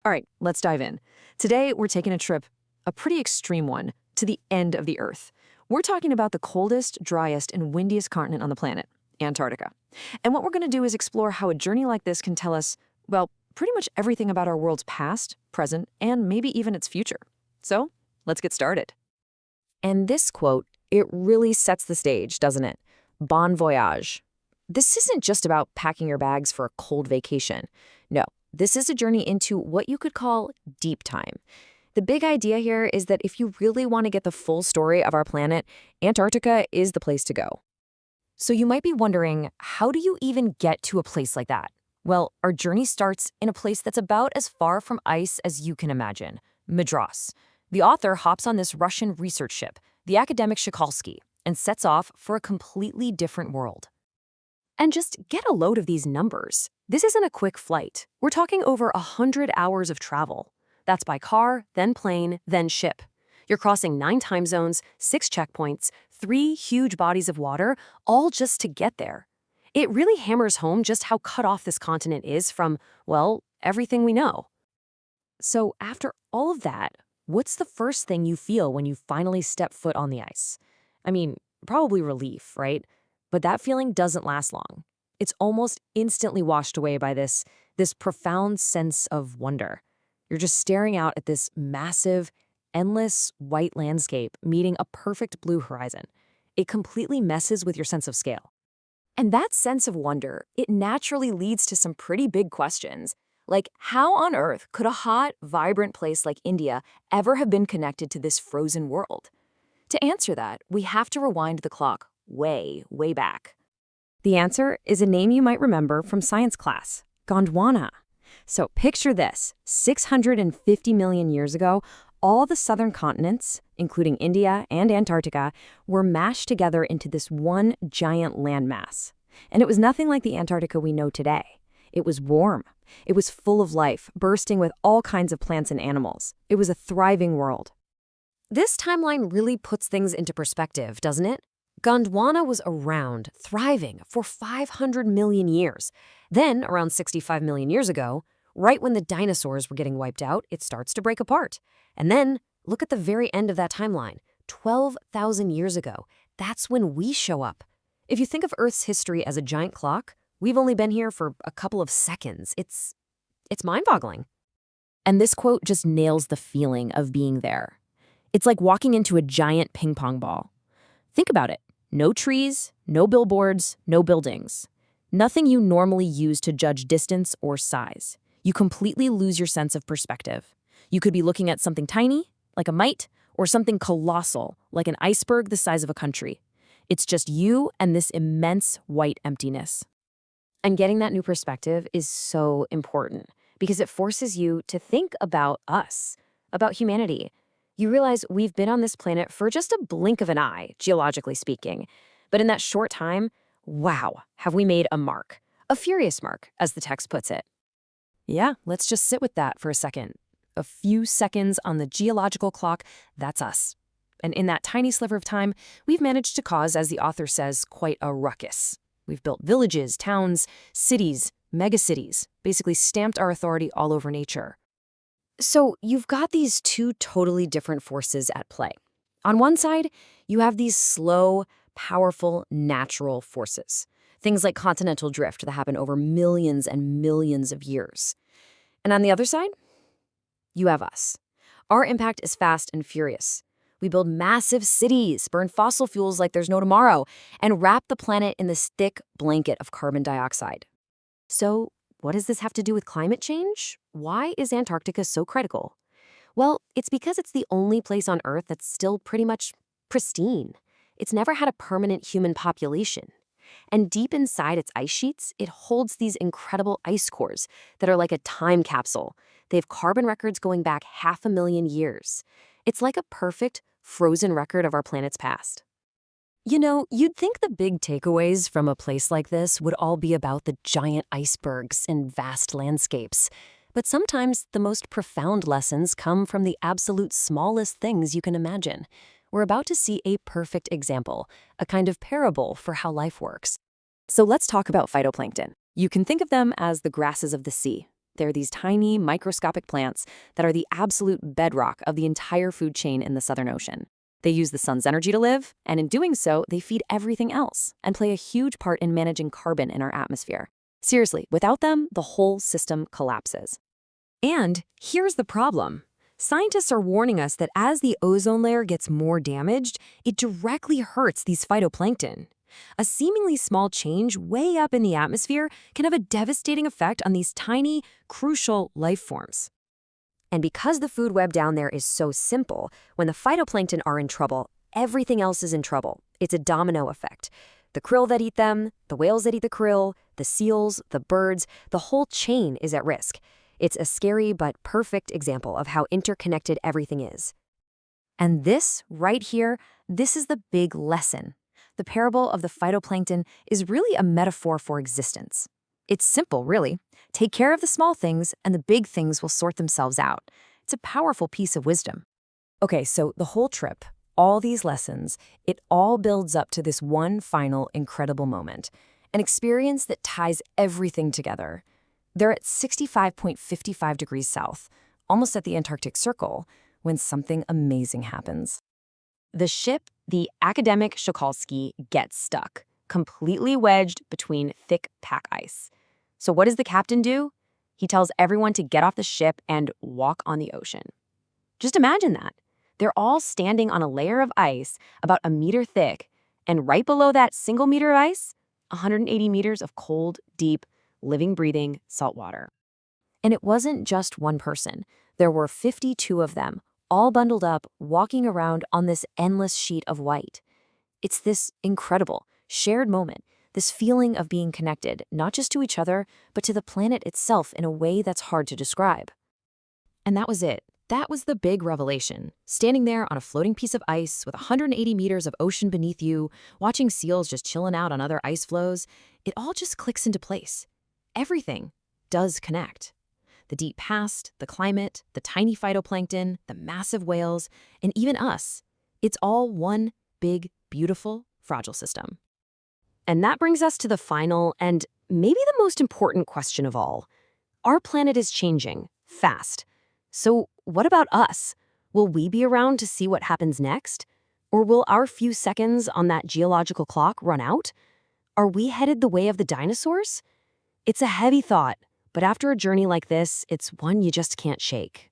All right, let's dive in. Today, we're taking a trip, a pretty extreme one, to the end of the Earth. We're talking about the coldest, driest, and windiest continent on the planet, Antarctica. And what we're going to do is explore how a journey like this can tell us, well, pretty much everything about our world's past, present, and maybe even its future. So, let's get started. And this quote, it really sets the stage, doesn't it? Bon voyage. This isn't just about packing your bags for a cold vacation. No, this is a journey into what you could call deep time. The big idea here is that if you really want to get the full story of our planet, Antarctica is the place to go. So you might be wondering, how do you even get to a place like that? Well, our journey starts in a place that's about as far from ice as you can imagine, Madras. The author hops on this Russian research ship, the academic Shikalsky, and sets off for a completely different world. And just get a load of these numbers. This isn't a quick flight. We're talking over 100 hours of travel. That's by car, then plane, then ship. You're crossing 9 time zones, 6 checkpoints, 3 huge bodies of water, all just to get there. It really hammers home just how cut off this continent is from, well, everything we know. So after all of that, what's the first thing you feel when you finally step foot on the ice? I mean, probably relief, right? But that feeling doesn't last long. It's almost instantly washed away by this profound sense of wonder. You're just staring out at this massive, endless white landscape meeting a perfect blue horizon. It completely messes with your sense of scale. And that sense of wonder, it naturally leads to some pretty big questions. Like, how on earth could a hot, vibrant place like India ever have been connected to this frozen world? To answer that, we have to rewind the clock way, way back. The answer is a name you might remember from science class, Gondwana. So picture this, 650 million years ago, all the southern continents, including India and Antarctica, were mashed together into this one giant landmass. And it was nothing like the Antarctica we know today. It was warm. It was full of life, bursting with all kinds of plants and animals. It was a thriving world. This timeline really puts things into perspective, doesn't it? Gondwana was around, thriving, for 500 million years. Then, around 65 million years ago, right when the dinosaurs were getting wiped out, it starts to break apart. And then, look at the very end of that timeline, 12,000 years ago. That's when we show up. If you think of Earth's history as a giant clock, we've only been here for a couple of seconds. It's mind-boggling. And this quote just nails the feeling of being there. It's like walking into a giant ping pong ball. Think about it. No trees, no billboards, no buildings. Nothing you normally use to judge distance or size. You completely lose your sense of perspective. You could be looking at something tiny, like a mite, or something colossal, like an iceberg the size of a country. It's just you and this immense white emptiness. And getting that new perspective is so important because it forces you to think about us, about humanity. You realize we've been on this planet for just a blink of an eye, geologically speaking. But in that short time, wow, have we made a mark. A furious mark, as the text puts it. Yeah, let's just sit with that for a second. A few seconds on the geological clock, that's us. And in that tiny sliver of time, we've managed to cause, as the author says, quite a ruckus. We've built villages, towns, cities, megacities, basically stamped our authority all over nature. So you've got these two totally different forces at play. On one side, you have these slow, powerful, natural forces. Things like continental drift that happen over millions and millions of years. And on the other side, you have us. Our impact is fast and furious. We build massive cities, burn fossil fuels like there's no tomorrow, and wrap the planet in this thick blanket of carbon dioxide. So, what does this have to do with climate change? Why is Antarctica so critical? Well, it's because it's the only place on Earth that's still pretty much pristine. It's never had a permanent human population. And deep inside its ice sheets, it holds these incredible ice cores that are like a time capsule. They have carbon records going back 500,000 years. It's like a perfect, frozen record of our planet's past. You know, you'd think the big takeaways from a place like this would all be about the giant icebergs and vast landscapes. But sometimes the most profound lessons come from the absolute smallest things you can imagine. We're about to see a perfect example, a kind of parable for how life works. So let's talk about phytoplankton. You can think of them as the grasses of the sea. They're these tiny, microscopic plants that are the absolute bedrock of the entire food chain in the Southern Ocean. They use the sun's energy to live, and in doing so, they feed everything else and play a huge part in managing carbon in our atmosphere. Seriously, without them, the whole system collapses. And here's the problem. Scientists are warning us that as the ozone layer gets more damaged, it directly hurts these phytoplankton. A seemingly small change way up in the atmosphere can have a devastating effect on these tiny, crucial life forms. And because the food web down there is so simple, when the phytoplankton are in trouble, everything else is in trouble. It's a domino effect. The krill that eat them, the whales that eat the krill, the seals, the birds, the whole chain is at risk. It's a scary but perfect example of how interconnected everything is. And this, right here, this is the big lesson. The parable of the phytoplankton is really a metaphor for existence. It's simple, really. Take care of the small things, and the big things will sort themselves out. It's a powerful piece of wisdom. Okay, so the whole trip, all these lessons, it all builds up to this one final incredible moment, an experience that ties everything together. They're at 65.55 degrees south, almost at the Antarctic Circle, when something amazing happens. The ship, the Academic Chokalski, gets stuck, completely wedged between thick pack ice. So what does the captain do? He tells everyone to get off the ship and walk on the ocean. Just imagine that. They're all standing on a layer of ice about a meter thick, and right below that single meter of ice, 180 meters of cold, deep, living, breathing salt water. And it wasn't just one person. There were 52 of them, all bundled up, walking around on this endless sheet of white. It's this incredible, shared moment, this feeling of being connected, not just to each other, but to the planet itself in a way that's hard to describe. And that was it. That was the big revelation. Standing there on a floating piece of ice with 180 meters of ocean beneath you, watching seals just chilling out on other ice floes, it all just clicks into place. Everything does connect. The deep past, the climate, the tiny phytoplankton, the massive whales, and even us. It's all one big, beautiful, fragile system. And that brings us to the final and maybe the most important question of all. Our planet is changing, fast. So what about us? Will we be around to see what happens next? Or will our few seconds on that geological clock run out? Are we headed the way of the dinosaurs? It's a heavy thought, but after a journey like this, it's one you just can't shake.